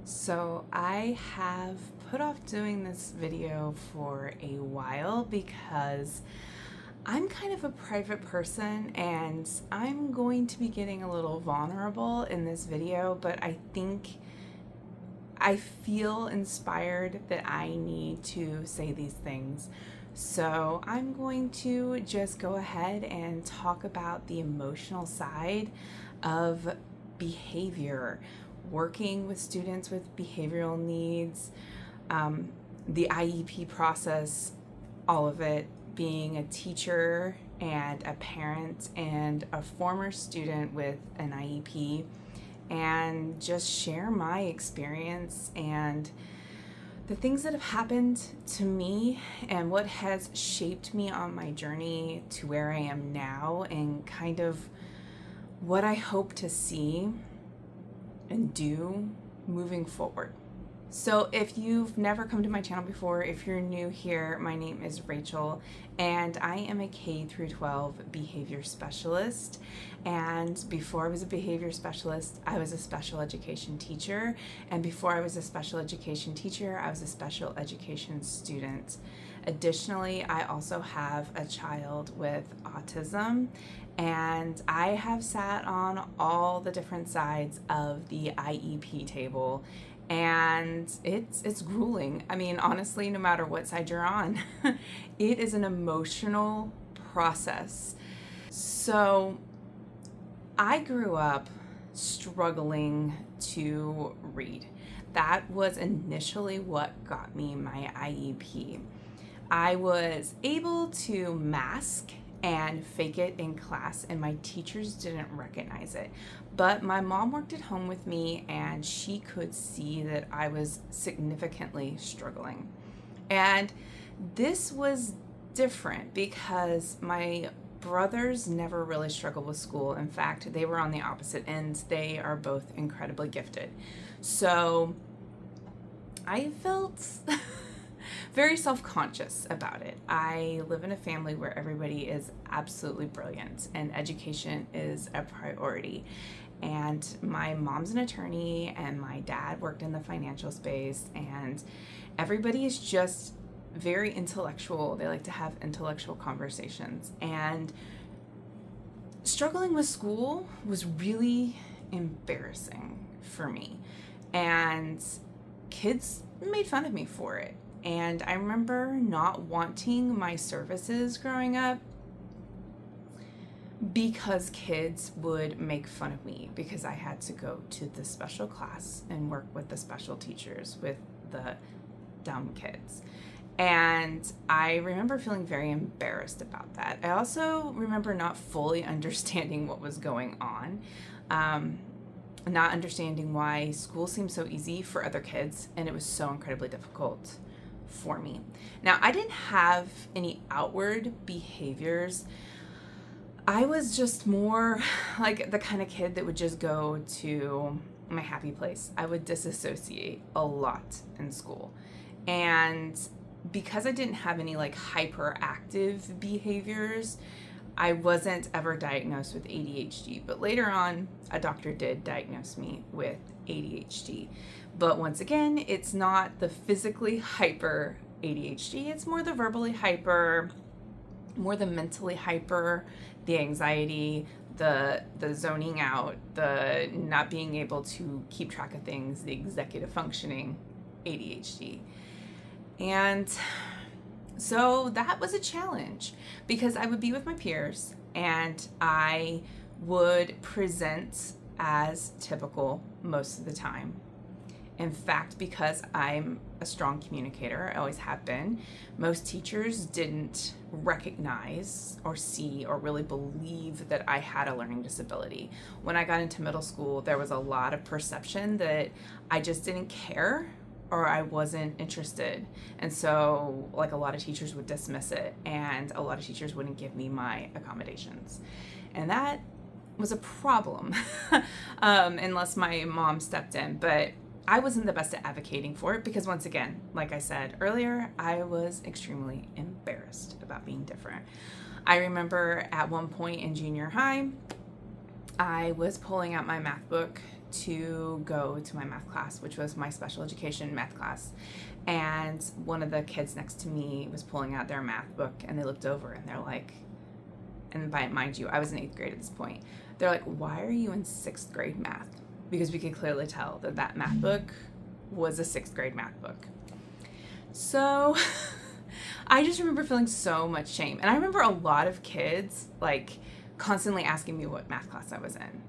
So I have put off doing this video for a while because I'm kind of a private person and I'm going to be getting a little vulnerable in this video, but I feel inspired that I need to say these things. So I'm going to just go ahead and talk about the emotional side of behavior, working with students with behavioral needs, the IEP process, all of it, being a teacher and a parent and a former student with an IEP, and just share my experience and the things that have happened to me and what has shaped me on my journey to where I am now, and kind of what I hope to see and do moving forward. So if you've never come to my channel before, if you're new here, my name is Rachel and I am a K through 12 behavior specialist. And before I was a behavior specialist, I was a special education teacher. And before I was a special education teacher, I was a special education student. Additionally, I also have a child with autism, and I have sat on all the different sides of the IEP table, and it's grueling. I mean, honestly, no matter what side you're on, it is an emotional process. So I grew up struggling to read. That was initially what got me my IEP. I was able to mask and fake it in class, and my teachers didn't recognize it. But my mom worked at home with me, and she could see that I was significantly struggling. And this was different because my brothers never really struggled with school. In fact, they were on the opposite ends. They are both incredibly gifted. So I felt very self-conscious about it. I live in a family where everybody is absolutely brilliant and education is a priority. And my mom's an attorney and my dad worked in the financial space, and everybody is just very intellectual. They like to have intellectual conversations. And struggling with school was really embarrassing for me. And kids made fun of me for it. And I remember not wanting my services growing up because kids would make fun of me because I had to go to the special class and work with the special teachers with the dumb kids. And I remember feeling very embarrassed about that. I also remember not fully understanding what was going on. Not understanding why school seemed so easy for other kids and it was so incredibly difficult for me. Now, I didn't have any outward behaviors. I was just more like the kind of kid that would just go to my happy place. I would disassociate a lot in school. And because I didn't have any like hyperactive behaviors, I wasn't ever diagnosed with ADHD, but later on, a doctor did diagnose me with ADHD. But once again, it's not the physically hyper ADHD, it's more the verbally hyper, more the mentally hyper, the anxiety, the zoning out, the not being able to keep track of things, the executive functioning ADHD. And so that was a challenge because I would be with my peers and I would present as typical most of the time. In fact, because I'm a strong communicator, I always have been, most teachers didn't recognize or see or really believe that I had a learning disability. When I got into middle school, there was a lot of perception that I just didn't care or I wasn't interested. And so like a lot of teachers would dismiss it and a lot of teachers wouldn't give me my accommodations. And that was a problem unless my mom stepped in. But I wasn't the best at advocating for it because once again, like I said earlier, I was extremely embarrassed about being different. I remember at one point in junior high, I was pulling out my math book to go to my math class, which was my special education math class. And one of the kids next to me was pulling out their math book, and they looked over and they're like, and mind you, I was in 8th grade at this point. They're like, why are you in 6th grade math? Because we could clearly tell that that math book was a 6th grade math book. So I just remember feeling so much shame. And I remember a lot of kids like constantly asking me what math class I was in,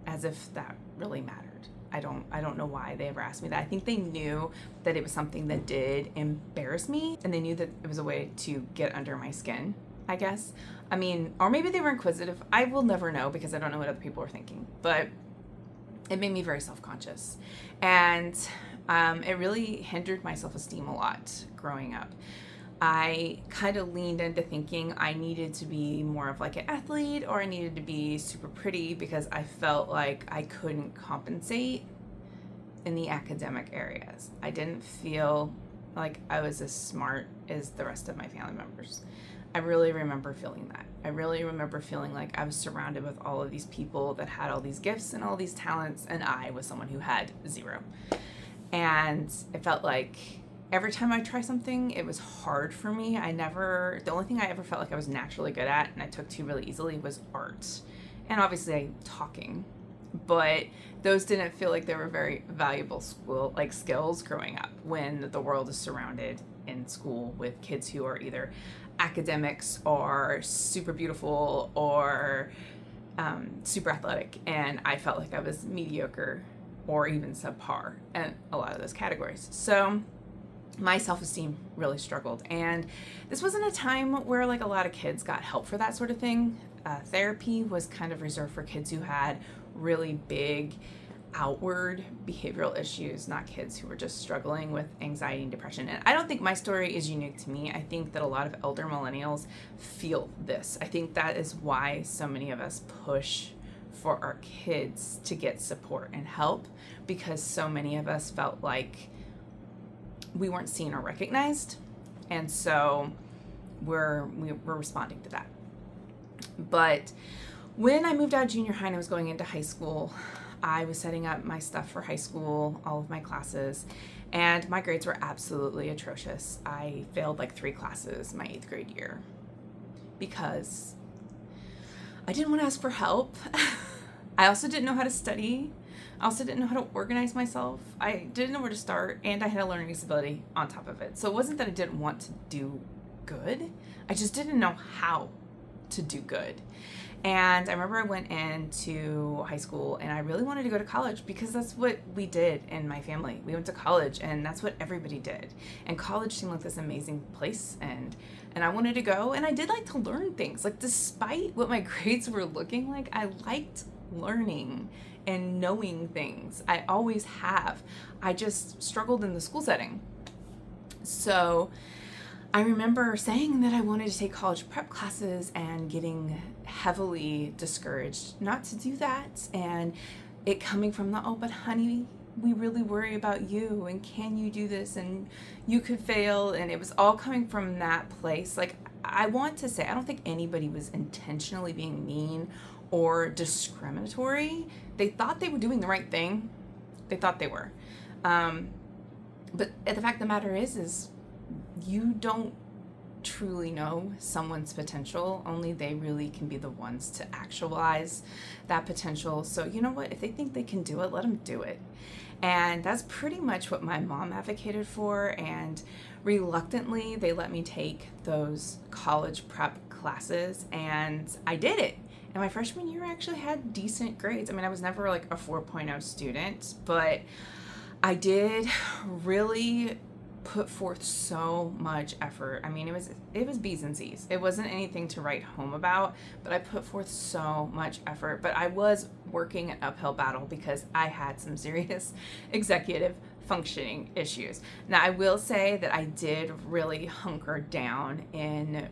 as if that really mattered. I don't know why they ever asked me that. I think they knew that it was something that did embarrass me, and they knew that it was a way to get under my skin, I guess. I mean, or maybe they were inquisitive. I will never know because I don't know what other people were thinking. But it made me very self-conscious. And it really hindered my self-esteem a lot growing up. I kind of leaned into thinking I needed to be more of like an athlete, or I needed to be super pretty, because I felt like I couldn't compensate in the academic areas. I didn't feel like I was as smart as the rest of my family members. I really remember feeling that. I really remember feeling like I was surrounded with all of these people that had all these gifts and all these talents, and I was someone who had zero. And it felt like every time I try something, it was hard for me. The only thing I ever felt like I was naturally good at and I took to really easily was art. And obviously talking. But those didn't feel like they were very valuable skills growing up, when the world is surrounded in school with kids who are either academics or super beautiful or super athletic. And I felt like I was mediocre or even subpar in a lot of those categories. So my self-esteem really struggled. And this wasn't a time where like a lot of kids got help for that sort of thing. Therapy was kind of reserved for kids who had really big outward behavioral issues, not kids who were just struggling with anxiety and depression. And I don't think my story is unique to me. I think that a lot of elder millennials feel this. I think that is why so many of us push for our kids to get support and help, because so many of us felt like we weren't seen or recognized, and so we're responding to that. But when I moved out of junior high and I was going into high school, I was setting up my stuff for high school, all of my classes, and my grades were absolutely atrocious. I failed like 3 classes my 8th grade year because I didn't want to ask for help. I also didn't know how to study. I also didn't know how to organize myself. I didn't know where to start, and I had a learning disability on top of it. So it wasn't that I didn't want to do good. I just didn't know how to do good. And I remember I went into high school and I really wanted to go to college because that's what we did in my family. We went to college and that's what everybody did. And college seemed like this amazing place, and I wanted to go, and I did like to learn things. Like, despite what my grades were looking like, I liked learning and knowing things. I always have. I just struggled in the school setting. So I remember saying that I wanted to take college prep classes and getting heavily discouraged not to do that, and it coming from the, oh, but honey, we really worry about you, and can you do this, and you could fail. And it was all coming from that place. Like, I want to say, I don't think anybody was intentionally being mean or discriminatory. They thought they were doing the right thing. They thought they were. But the fact of the matter is you don't truly know someone's potential. Only they really can be the ones to actualize that potential. So you know what? If they think they can do it, let them do it. And that's pretty much what my mom advocated for. And reluctantly, they let me take those college prep classes, and I did it. And my freshman year, I actually had decent grades. I mean, I was never like a 4.0 student, but I did really put forth so much effort. I mean, it was B's and C's. It wasn't anything to write home about, but I put forth so much effort. But I was working an uphill battle because I had some serious executive functioning issues. Now, I will say that I did really hunker down in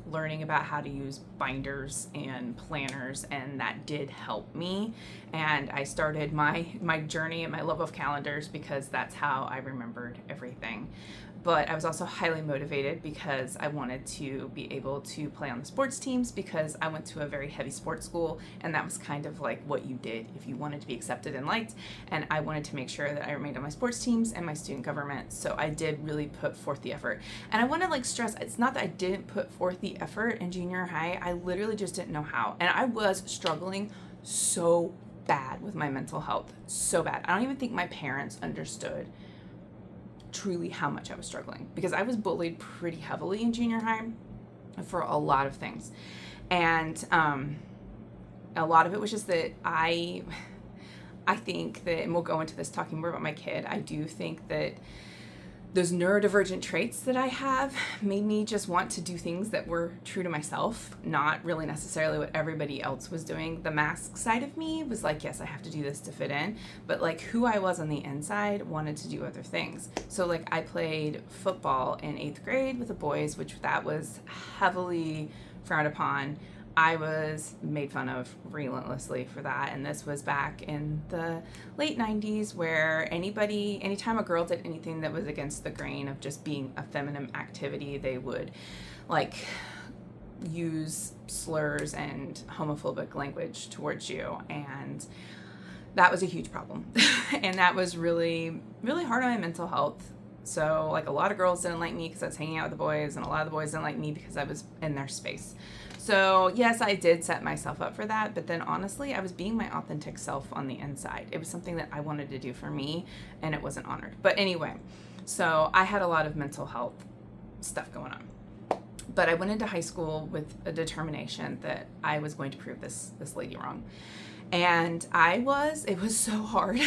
learning about how to use binders and planners, and that did help me. And I started my journey and my love of calendars because that's how I remembered everything. but I was also highly motivated because I wanted to be able to play on the sports teams, because I went to a very heavy sports school, and that was kind of like what you did if you wanted to be accepted and liked. And I wanted to make sure that I remained on my sports teams and my student government. So I did really put forth the effort. And I want to like stress, it's not that I didn't put forth the effort in junior high. I literally just didn't know how. And I was struggling so bad with my mental health, so bad. I don't even think my parents understood truly how much I was struggling, because I was bullied pretty heavily in junior high for a lot of things. And a lot of it was just that I think that, and we'll go into this talking more about my kid, I do think that those neurodivergent traits that I have made me just want to do things that were true to myself, not really necessarily what everybody else was doing. The mask side of me was like, yes, I have to do this to fit in, but like who I was on the inside wanted to do other things. So like I played football in 8th grade with the boys, which that was heavily frowned upon. I was made fun of relentlessly for that, and this was back in the late 90s, where anytime a girl did anything that was against the grain of just being a feminine activity, they would like use slurs and homophobic language towards you, and that was a huge problem. And that was really, really hard on my mental health. So like a lot of girls didn't like me because I was hanging out with the boys, and a lot of the boys didn't like me because I was in their space. So yes, I did set myself up for that, but then honestly, I was being my authentic self on the inside. It was something that I wanted to do for me, and it wasn't honored. But anyway, so I had a lot of mental health stuff going on. But I went into high school with a determination that I was going to prove this lady wrong. And it was so hard,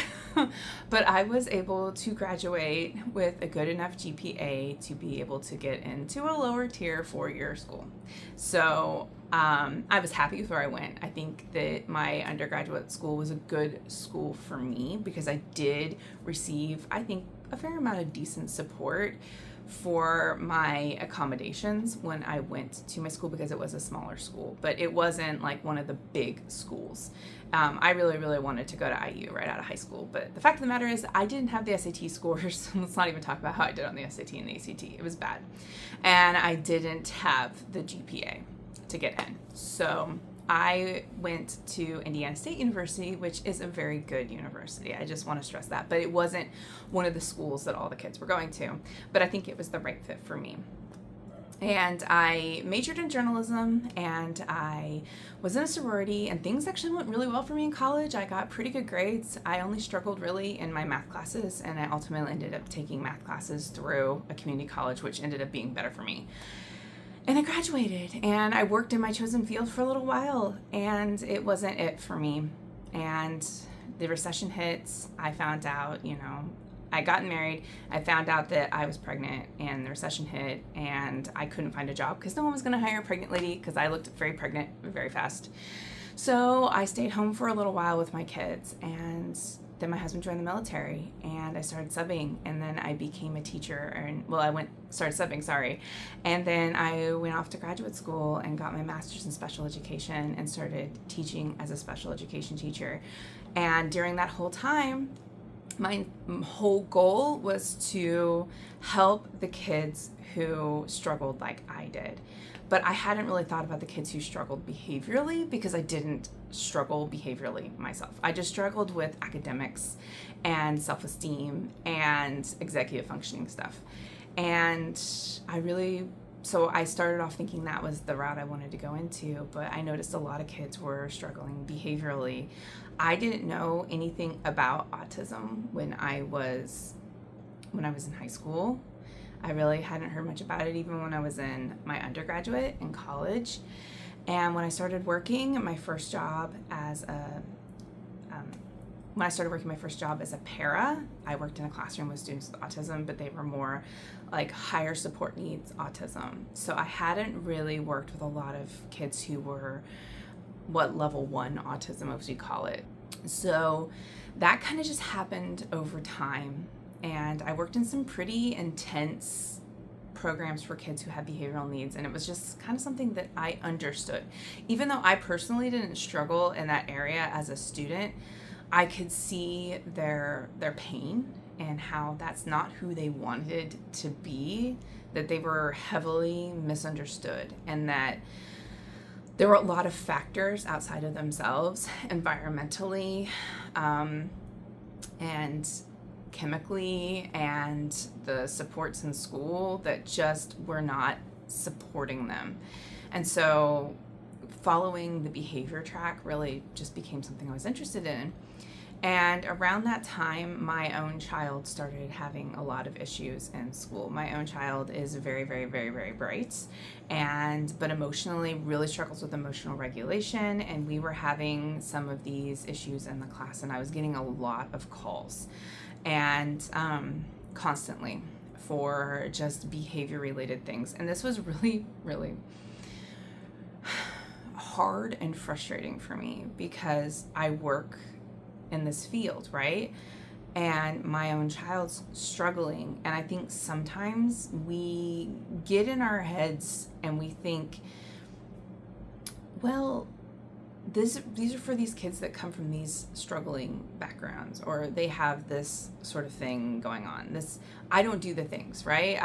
but I was able to graduate with a good enough GPA to be able to get into a lower tier 4-year school. So I was happy with where I went. I think that my undergraduate school was a good school for me, because I did receive, I think, a fair amount of decent support for my accommodations when I went to my school, because it was a smaller school, but it wasn't like one of the big schools. I really, really wanted to go to IU right out of high school, but the fact of the matter is I didn't have the SAT scores. Let's not even talk about how I did on the SAT and the ACT. It was bad. And I didn't have the GPA to get in. So I went to Indiana State University, which is a very good university. I just want to stress that. But it wasn't one of the schools that all the kids were going to. But I think it was the right fit for me. And I majored in journalism, and I was in a sorority, and things actually went really well for me in college. I got pretty good grades. I only struggled really in my math classes, and I ultimately ended up taking math classes through a community college, which ended up being better for me. And I graduated, and I worked in my chosen field for a little while, and it wasn't it for me. And the recession hits. I found out, I got married. I found out that I was pregnant, and the recession hit, and I couldn't find a job because no one was going to hire a pregnant lady, because I looked very pregnant very fast. So I stayed home for a little while with my kids, and then my husband joined the military, and I started subbing, and then I became a teacher, started subbing, and then I went off to graduate school and got my master's in special education and started teaching as a special education teacher. And during that whole time, my whole goal was to help the kids who struggled like I did. But I hadn't really thought about the kids who struggled behaviorally, because I didn't struggle behaviorally myself. I just struggled with academics and self-esteem and executive functioning stuff. And so I started off thinking that was the route I wanted to go into, but I noticed a lot of kids were struggling behaviorally. I didn't know anything about autism when I was in high school. I really hadn't heard much about it even when I was in my undergraduate in college. And when I started working my first job as a para, I worked in a classroom with students with autism, but they were more like higher support needs autism. So I hadn't really worked with a lot of kids who were what level 1 autism, as we call it. So that kind of just happened over time. And I worked in some pretty intense programs for kids who had behavioral needs, and it was just kind of something that I understood. Even though I personally didn't struggle in that area as a student, I could see their pain and how that's not who they wanted to be, that they were heavily misunderstood, and that there were a lot of factors outside of themselves, environmentally, and chemically, and the supports in school that just were not supporting them. And so following the behavior track really just became something I was interested in. And around that time, my own child started having a lot of issues in school. My own child is very, very, very, very bright, but emotionally really struggles with emotional regulation. And we were having some of these issues in the class, and I was getting a lot of calls, and constantly, for just behavior related things. And this was really, really hard and frustrating for me because I work in this field, right? And my own child's struggling. And I think sometimes we get in our heads and we think, well, these are for these kids that come from these struggling backgrounds, or they have this sort of thing going on. I don't do the things, right?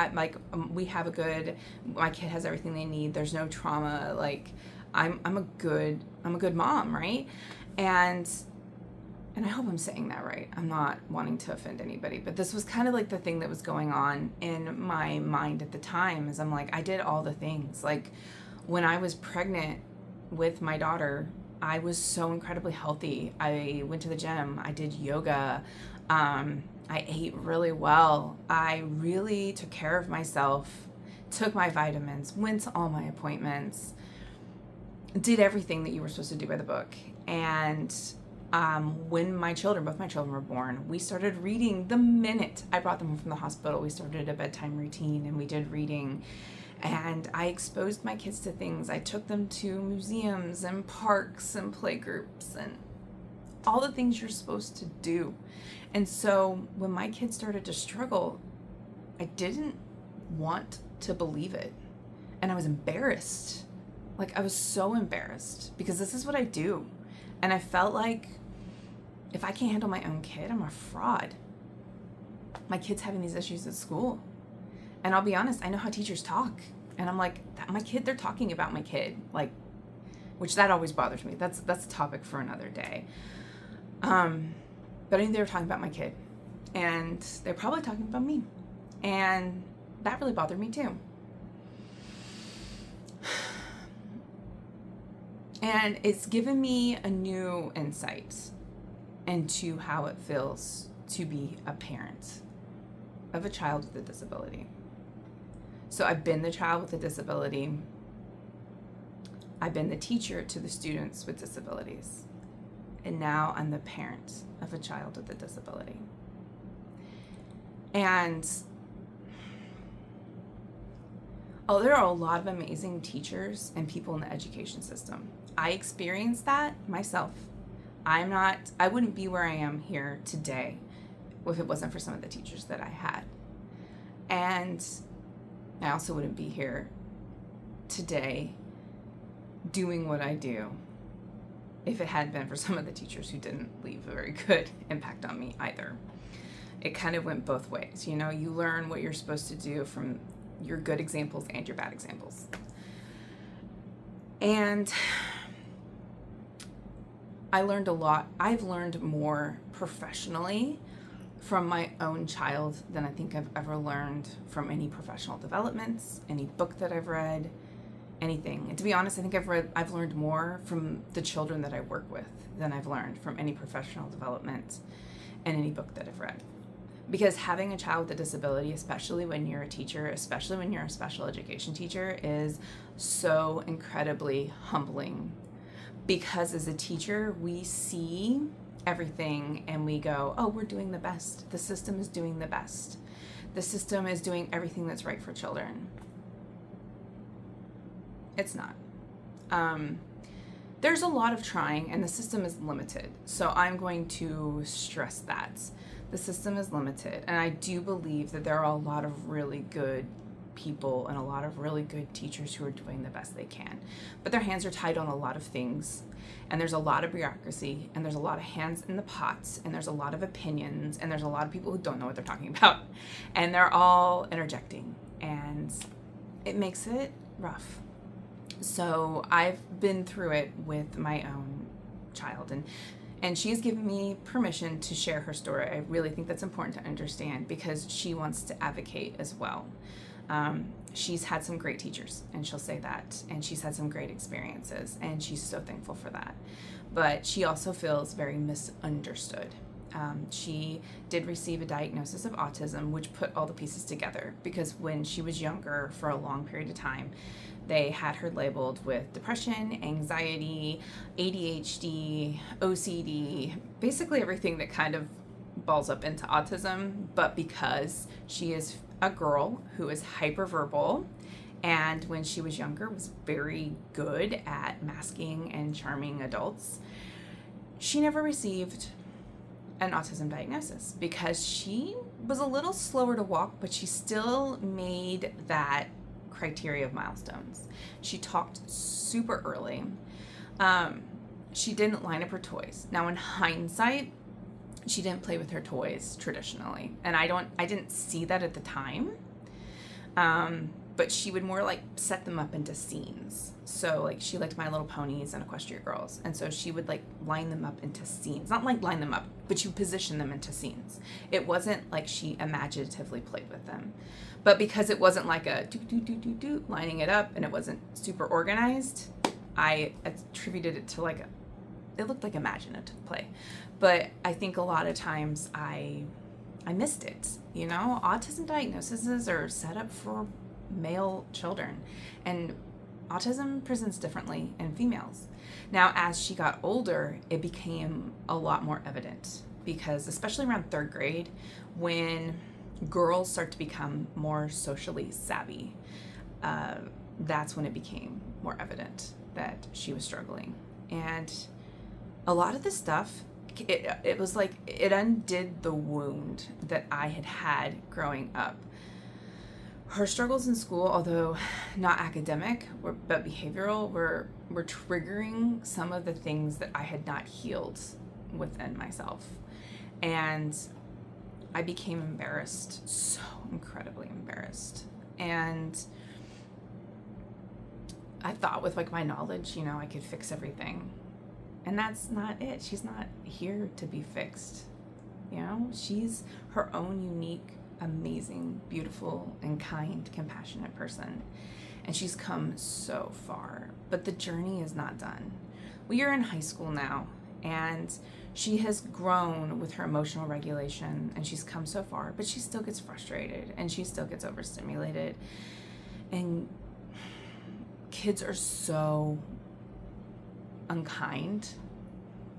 We have my kid has everything they need. There's no trauma. Like, I'm a good mom, right? And I hope I'm saying that right. I'm not wanting to offend anybody, but this was kind of like the thing that was going on in my mind at the time, is I'm like, I did all the things. Like, when I was pregnant with my daughter, I was so incredibly healthy. I went to the gym. I did yoga. I ate really well. I really took care of myself, took my vitamins, went to all my appointments, did everything that you were supposed to do by the book. And when both my children were born, we started reading the minute I brought them home from the hospital. We started a bedtime routine, and we did reading. And I exposed my kids to things. I took them to museums and parks and playgroups and all the things you're supposed to do. And so when my kids started to struggle, I didn't want to believe it. And I was embarrassed. Like, I was so embarrassed because this is what I do. And I felt like if I can't handle my own kid, I'm a fraud. My kid's having these issues at school. And I'll be honest, I know how teachers talk. And I'm like, they're talking about my kid. Like, which that always bothers me. That's a topic for another day. But I think they were talking about my kid. And they're probably talking about me. And that really bothered me too. And it's given me a new insight into how it feels to be a parent of a child with a disability. So I've been the child with a disability. I've been the teacher to the students with disabilities. And now I'm the parent of a child with a disability. And there are a lot of amazing teachers and people in the education system. I experienced that myself. I wouldn't be where I am here today if it wasn't for some of the teachers that I had. And I also wouldn't be here today doing what I do if it hadn't been for some of the teachers who didn't leave a very good impact on me either. It kind of went both ways. You know, you learn what you're supposed to do from your good examples and your bad examples. And I learned a lot. I've learned more professionally from my own child than I think I've ever learned from any professional developments, any book that I've read, anything. And to be honest, I think I've learned more from the children that I work with than I've learned from any professional development and any book that I've read. Because having a child with a disability, especially when you're a teacher, especially when you're a special education teacher, is so incredibly humbling. Because as a teacher, we see everything and we go, oh, we're doing the best. The system is doing the best. The system is doing everything that's right for children. It's not. There's a lot of trying, and the system is limited. So I'm going to stress that. The system is limited, and I do believe that there are a lot of really good people and a lot of really good teachers who are doing the best they can. But their hands are tied on a lot of things, and there's a lot of bureaucracy, and there's a lot of hands in the pots, and there's a lot of opinions, and there's a lot of people who don't know what they're talking about, and they're all interjecting, and it makes it rough. So I've been through it with my own child, and she's given me permission to share her story. I really think that's important to understand because she wants to advocate as well. She's had some great teachers, and she'll say that, and she's had some great experiences, and she's so thankful for that. But she also feels very misunderstood. She did receive a diagnosis of autism, which put all the pieces together because when she was younger, for a long period of time, they had her labeled with depression, anxiety, ADHD, OCD, basically everything that kind of balls up into autism. But because she is a girl who is hyperverbal, and when she was younger was very good at masking and charming adults, she never received an autism diagnosis because she was a little slower to walk, but she still made that criteria of milestones. She talked super early. She didn't line up her toys. Now in hindsight, she didn't play with her toys traditionally, and I didn't see that at the time. But she would more like set them up into scenes. So like she liked My Little Ponies and Equestria Girls, and so she would like line them up into scenes. Not like line them up, but you position them into scenes. It wasn't like she imaginatively played with them. But because it wasn't like a do lining it up, and it wasn't super organized, I attributed it to like it looked like imaginative play. But I think a lot of times I missed it. You know, autism diagnoses are set up for male children, and autism presents differently in females. Now, as she got older, it became a lot more evident because especially around third grade, when girls start to become more socially savvy, that's when it became more evident that she was struggling. And a lot of this stuff, it was like it undid the wound that I had growing up. Her struggles in school, although not academic but behavioral, were triggering some of the things that I had not healed within myself. And I became embarrassed, so incredibly embarrassed. And I thought with like my knowledge, you know, I could fix everything. And that's not it. She's not here to be fixed. You know, she's her own unique, amazing, beautiful, and kind, compassionate person. And she's come so far, but the journey is not done. We are in high school now, and she has grown with her emotional regulation, and she's come so far, but she still gets frustrated, and she still gets overstimulated. And kids are so unkind.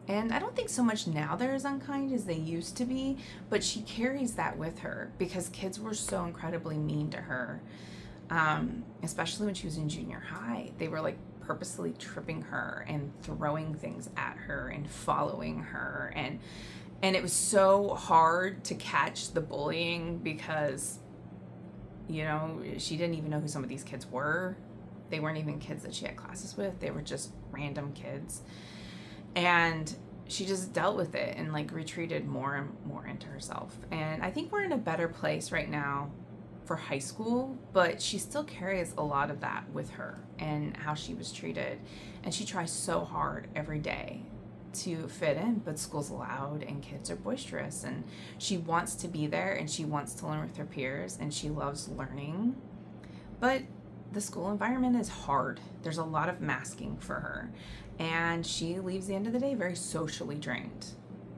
And I don't think so much now they're as unkind as they used to be, but she carries that with her because kids were so incredibly mean to her, especially when she was in junior high. They were like purposely tripping her and throwing things at her and following her. And it was so hard to catch the bullying because, you know, she didn't even know who some of these kids were. They weren't even kids that she had classes with. They were just random kids. And she just dealt with it and like retreated more and more into herself. And I think we're in a better place right now for high school, but she still carries a lot of that with her and how she was treated. And she tries so hard every day to fit in, but school's loud and kids are boisterous, and she wants to be there and she wants to learn with her peers and she loves learning. But the school environment is hard. There's a lot of masking for her, and she leaves the end of the day very socially drained.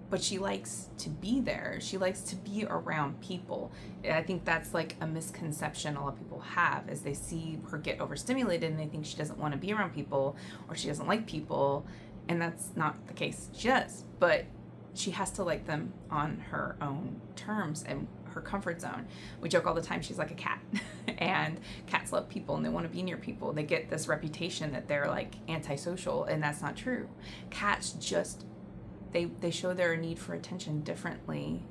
But she likes to be there. She likes to be around people. I think that's like a misconception a lot of people have, is they see her get overstimulated and they think she doesn't want to be around people or she doesn't like people, and that's not the case. She does, but she has to like them on her own terms and her comfort zone. We joke all the time she's like a cat and cats love people and they want to be near people. They get this reputation that they're like antisocial, and that's not true. Cats just they show their need for attention differently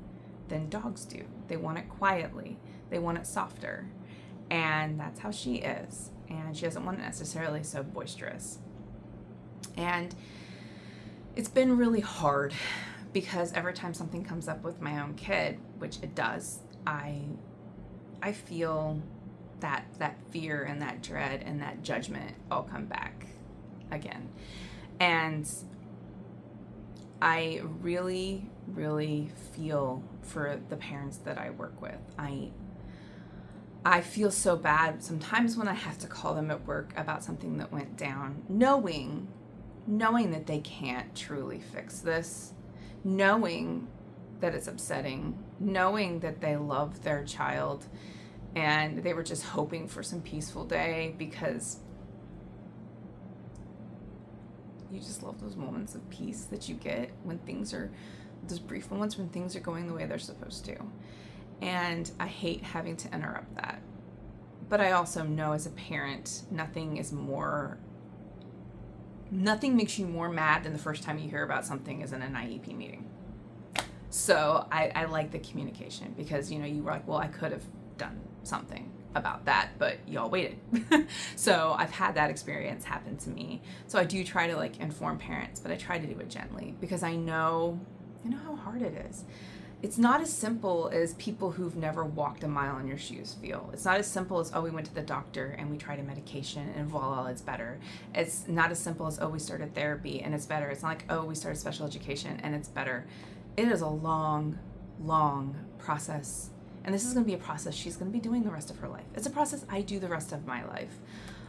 than dogs do. They want it quietly. They want it softer. And that's how she is. And she doesn't want it necessarily so boisterous. And it's been really hard because every time something comes up with my own kid, which it does, I feel that fear and that dread and that judgment all come back again. And I really, really feel for the parents that I work with. I feel so bad sometimes when I have to call them at work about something that went down, knowing that they can't truly fix this, knowing that it's upsetting, knowing that they love their child and they were just hoping for some peaceful day, because you just love those moments of peace that you get when things are, those brief moments when things are going the way they're supposed to. And I hate having to interrupt that. But I also know as a parent, nothing makes you more mad than the first time you hear about something is in an IEP meeting. So I like the communication, because, you were like, well, I could have done something about that, but y'all waited. So I've had that experience happen to me. So I do try to inform parents, but I try to do it gently, because I know how hard it is. It's not as simple as people who've never walked a mile in your shoes feel. It's not as simple as, oh, we went to the doctor and we tried a medication and voila, it's better. It's not as simple as, oh, we started therapy and it's better. It's not like, oh, we started special education and it's better. It is a long, long process. And this is going to be a process she's going to be doing the rest of her life. It's a process I do the rest of my life.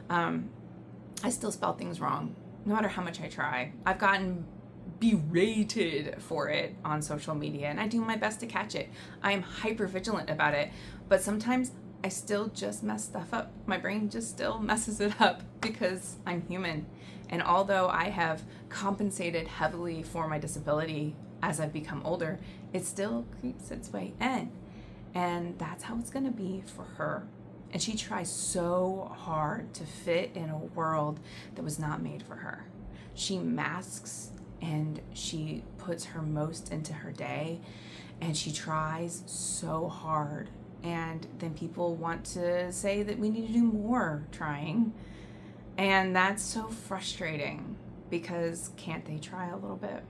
I still spell things wrong, no matter how much I try. I've gotten berated for it on social media, and I do my best to catch it. I am hyper vigilant about it, but sometimes I still just mess stuff up. My brain just still messes it up because I'm human. And although I have compensated heavily for my disability as I've become older, it still creeps its way in. And that's how it's going to be for her. And she tries so hard to fit in a world that was not made for her. She masks and she puts her most into her day, and she tries so hard. And then people want to say that we need to do more trying. And that's so frustrating, because can't they try a little bit?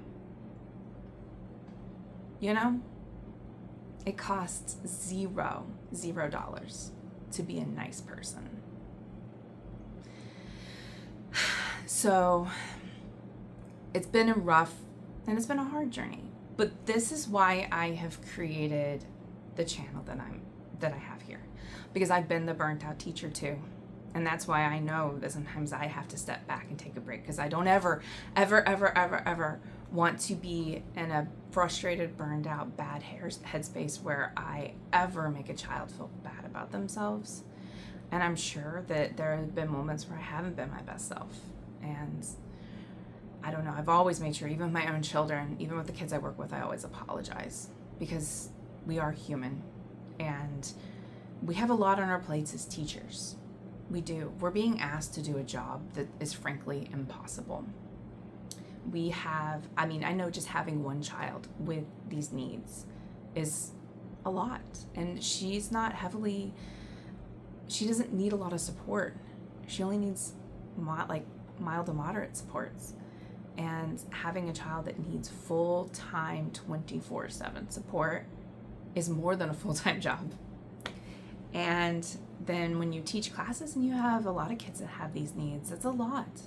It costs $0 to be a nice person. So it's been a rough and it's been a hard journey, but this is why I have created the channel that I have here, because I've been the burnt out teacher too. And that's why I know that sometimes I have to step back and take a break, because I don't ever want to be in a frustrated, burned out, bad headspace where I ever make a child feel bad about themselves. And I'm sure that there have been moments where I haven't been my best self. And I don't know, I've always made sure, even with my own children, even with the kids I work with, I always apologize, because we are human and we have a lot on our plates as teachers. We do. We're being asked to do a job that is frankly impossible. I know just having one child with these needs is a lot. And she doesn't need a lot of support. She only needs mild to moderate supports. And having a child that needs full-time 24/7 support is more than a full-time job. And then when you teach classes and you have a lot of kids that have these needs, it's a lot.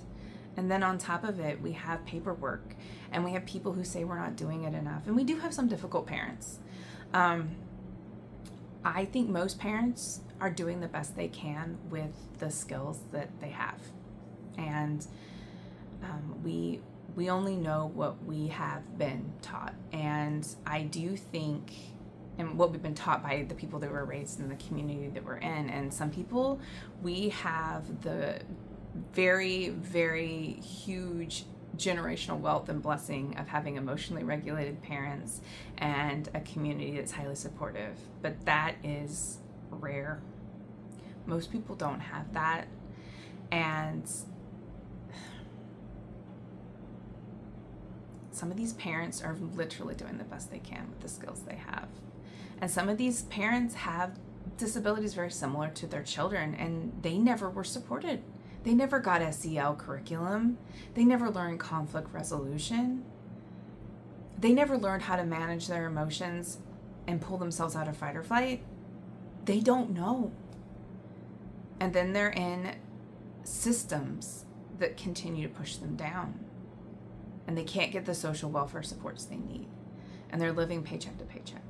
And then on top of it, we have paperwork, and we have people who say we're not doing it enough. And we do have some difficult parents. I think most parents are doing the best they can with the skills that they have. And we only know what we have been taught. And I do think, and what we've been taught by the people that were raised in the community that we're in. And some people, we have the very, very huge generational wealth and blessing of having emotionally regulated parents and a community that's highly supportive. But that is rare. Most people don't have that. And some of these parents are literally doing the best they can with the skills they have. And some of these parents have disabilities very similar to their children, and they never were supported. They never got SEL curriculum. They never learned conflict resolution. They never learned how to manage their emotions and pull themselves out of fight or flight. They don't know. And then they're in systems that continue to push them down. And they can't get the social welfare supports they need. And they're living paycheck to paycheck.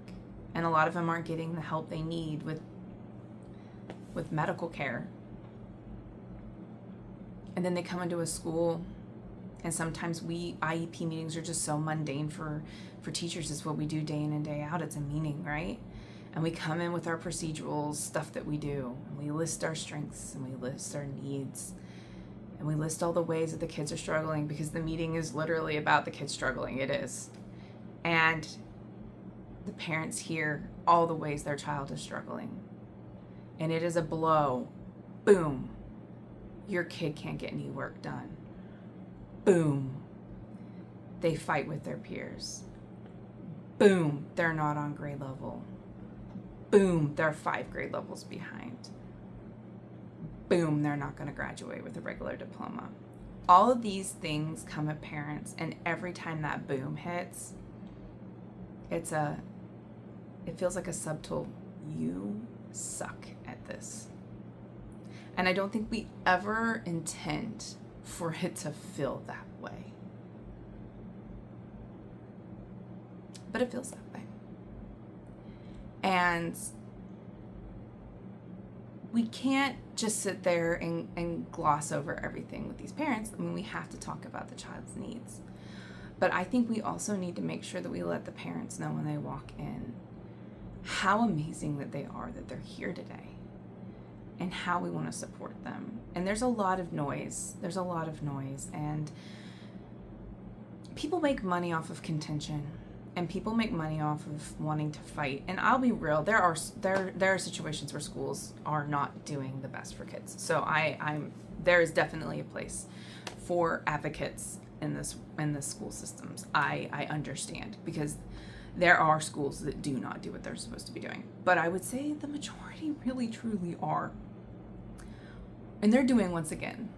And a lot of them aren't getting the help they need with medical care. And then they come into a school, and sometimes IEP meetings are just so mundane for teachers. It's what we do day in and day out. It's a meeting, right? And we come in with our procedurals, stuff that we do. And we list our strengths, and we list our needs. And we list all the ways that the kids are struggling, because the meeting is literally about the kids struggling. It is. And the parents hear all the ways their child is struggling. And it is a blow. Boom. Your kid can't get any work done. Boom. They fight with their peers. Boom. They're not on grade level. Boom. They're 5 grade levels behind. Boom. They're not going to graduate with a regular diploma. All of these things come at parents, and every time that boom hits, it feels like a subtle, you suck at this. And I don't think we ever intend for it to feel that way. But it feels that way. And we can't just sit there and gloss over everything with these parents. I mean, we have to talk about the child's needs. But I think we also need to make sure that we let the parents know when they walk in how amazing that they are, that they're here today, and how we want to support them. And there's a lot of noise. And people make money off of contention, and people make money off of wanting to fight. And I'll be real, there are situations where schools are not doing the best for kids. So there is definitely a place for advocates in the school systems. I understand, because there are schools that do not do what they're supposed to be doing. But I would say the majority really truly are. And they're doing, once again,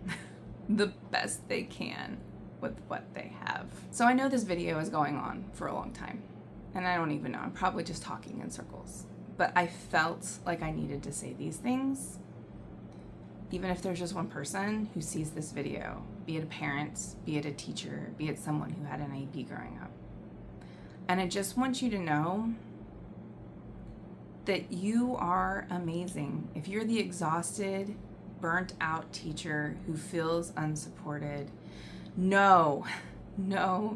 the best they can with what they have. So I know this video is going on for a long time, and I don't even know. I'm probably just talking in circles. But I felt like I needed to say these things, even if there's just one person who sees this video, be it a parent, be it a teacher, be it someone who had an IEP growing up. And I just want you to know that you are amazing. If you're the exhausted, burnt out teacher who feels unsupported, know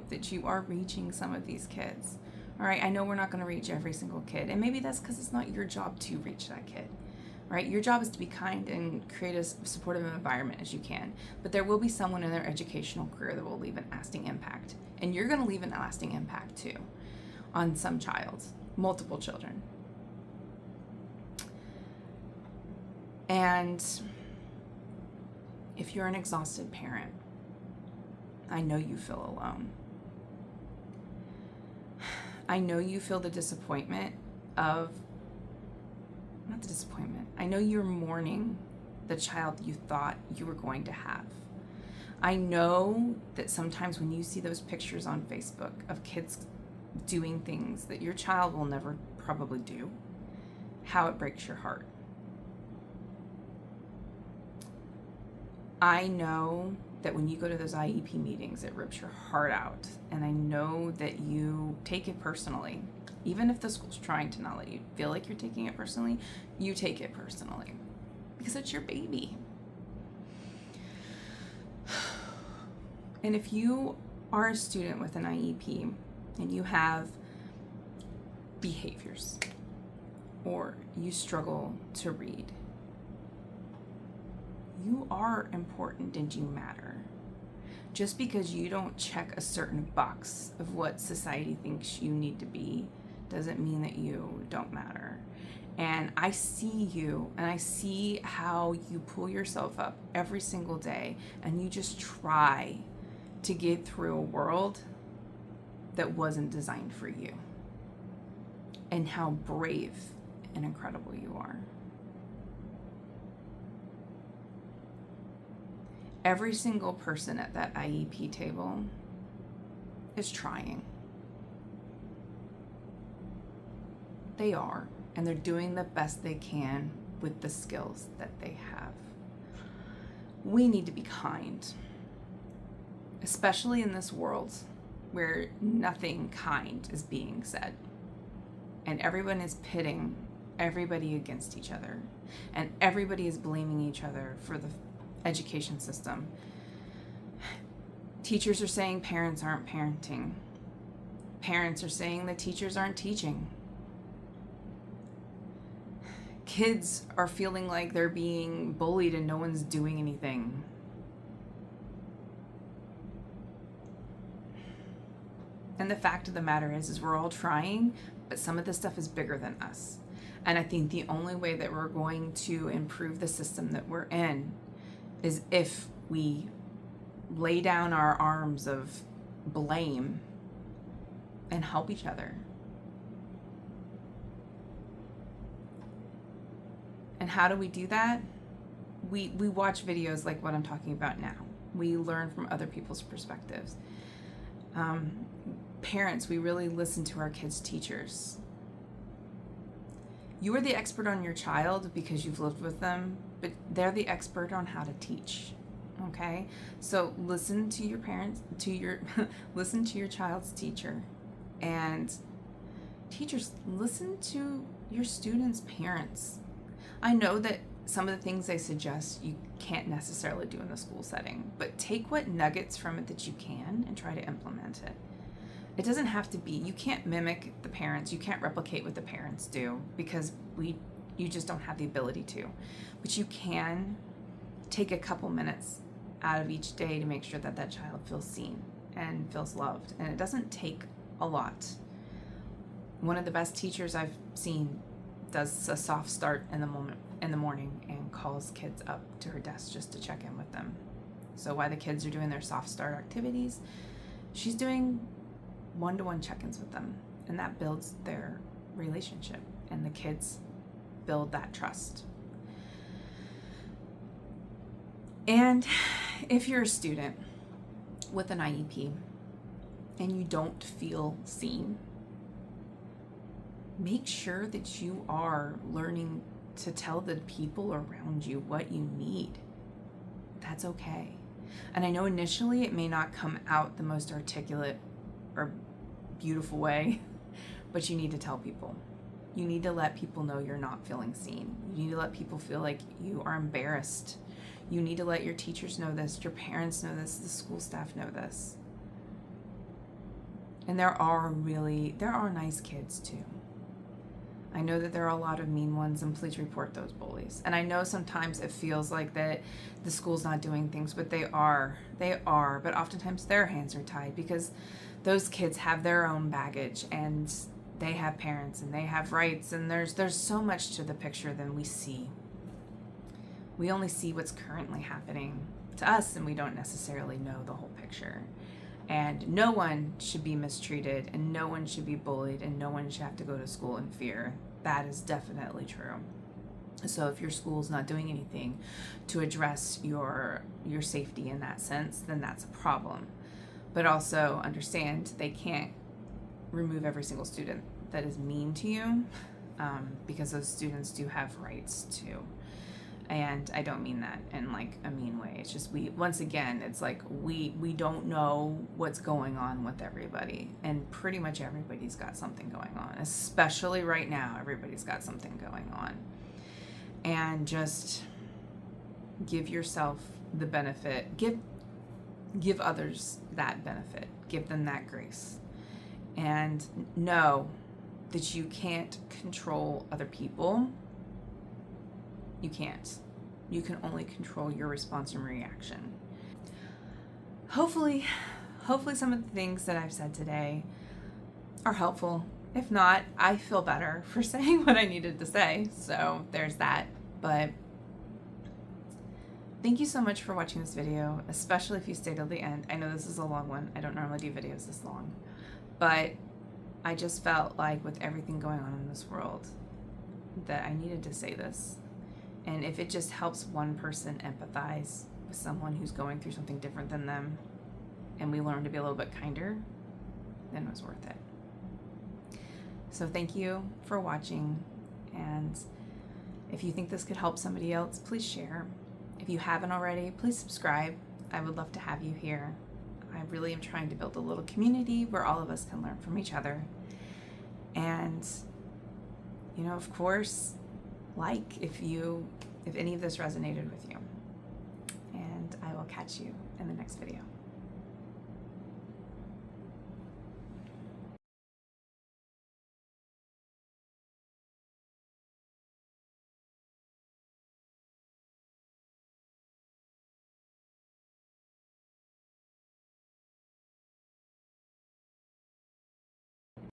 that you are reaching some of these kids. All right, I know we're not going to reach every single kid, and maybe that's because it's not your job to reach that kid. Right? Your job is to be kind and create as supportive an environment as you can. But there will be someone in their educational career that will leave a lasting impact. And you're going to leave a lasting impact too on some child, multiple children. And if you're an exhausted parent, I know you feel alone. I know you feel the disappointment of not the disappointment. I know you're mourning the child you thought you were going to have. I know that sometimes when you see those pictures on Facebook of kids doing things that your child will never probably do, how it breaks your heart. I know that when you go to those IEP meetings, it rips your heart out. And I know that you take it personally. Even if the school's trying to not let you feel like you're taking it personally, you take it personally because it's your baby. And if you are a student with an IEP and you have behaviors or you struggle to read, you are important and you matter. Just because you don't check a certain box of what society thinks you need to be doesn't mean that you don't matter. And I see you, and I see how you pull yourself up every single day, and you just try to get through a world that wasn't designed for you, and how brave and incredible you are. Every single person at that IEP table is trying. They are, and they're doing the best they can with the skills that they have. We need to be kind, especially in this world where nothing kind is being said, and everyone is pitting everybody against each other, and everybody is blaming each other for the education system. Teachers are saying parents aren't parenting. Parents are saying that teachers aren't teaching. Kids are feeling like they're being bullied and no one's doing anything. And the fact of the matter is we're all trying, but some of this stuff is bigger than us. And I think the only way that we're going to improve the system that we're in is if we lay down our arms of blame and help each other. And how do we do that? We watch videos like what I'm talking about now. We learn from other people's perspectives. Parents, we really listen to our kids' teachers. You are the expert on your child because you've lived with them, but they're the expert on how to teach. Okay? So listen to your parents, listen to your child's teacher. And teachers, listen to your students' parents. I know that some of the things I suggest you can't necessarily do in the school setting, but take what nuggets from it that you can and try to implement it. It doesn't have to be, you can't mimic the parents, you can't replicate what the parents do because you just don't have the ability to. But you can take a couple minutes out of each day to make sure that that child feels seen and feels loved. And it doesn't take a lot. One of the best teachers I've seen does a soft start in the morning and calls kids up to her desk just to check in with them. So while the kids are doing their soft start activities, she's doing one-to-one check-ins with them, and that builds their relationship, and the kids build that trust. And if you're a student with an IEP and you don't feel seen, make sure that you are learning to tell the people around you what you need. That's okay. And I know initially it may not come out the most articulate or beautiful way, but you need to tell people. You need to let people know you're not feeling seen. You need to let people feel like you are embarrassed. You need to let your teachers know this, your parents know this, the school staff know this. And there are nice kids too. I know that there are a lot of mean ones, and please report those bullies. And I know sometimes it feels like that the school's not doing things, but they are. But oftentimes their hands are tied because those kids have their own baggage, and they have parents, and they have rights, and there's so much to the picture than we see. We only see what's currently happening to us, and we don't necessarily know the whole picture. And no one should be mistreated, and no one should be bullied, and no one should have to go to school in fear. That is definitely true. So if your school's not doing anything to address your safety in that sense, then that's a problem. But also understand they can't remove every single student that is mean to you, because those students do have rights too. And I don't mean that in like a mean way. It's just once again, it's like we don't know what's going on with everybody. And pretty much everybody's got something going on. Especially right now, everybody's got something going on. And just give yourself the benefit. Give others that benefit. Give them that grace. And know that you can't control other people. You can't. You can only control your response and reaction. Hopefully some of the things that I've said today are helpful. If not, I feel better for saying what I needed to say. So there's that. But thank you so much for watching this video, especially if you stayed till the end. I know this is a long one. I don't normally do videos this long. But I just felt like with everything going on in this world that I needed to say this. And if it just helps one person empathize with someone who's going through something different than them, and we learn to be a little bit kinder, then it was worth it. So thank you for watching, and if you think this could help somebody else, please share. If you haven't already, please subscribe. I would love to have you here. I really am trying to build a little community where all of us can learn from each other. And, of course, if any of this resonated with you. And I will catch you in the next video.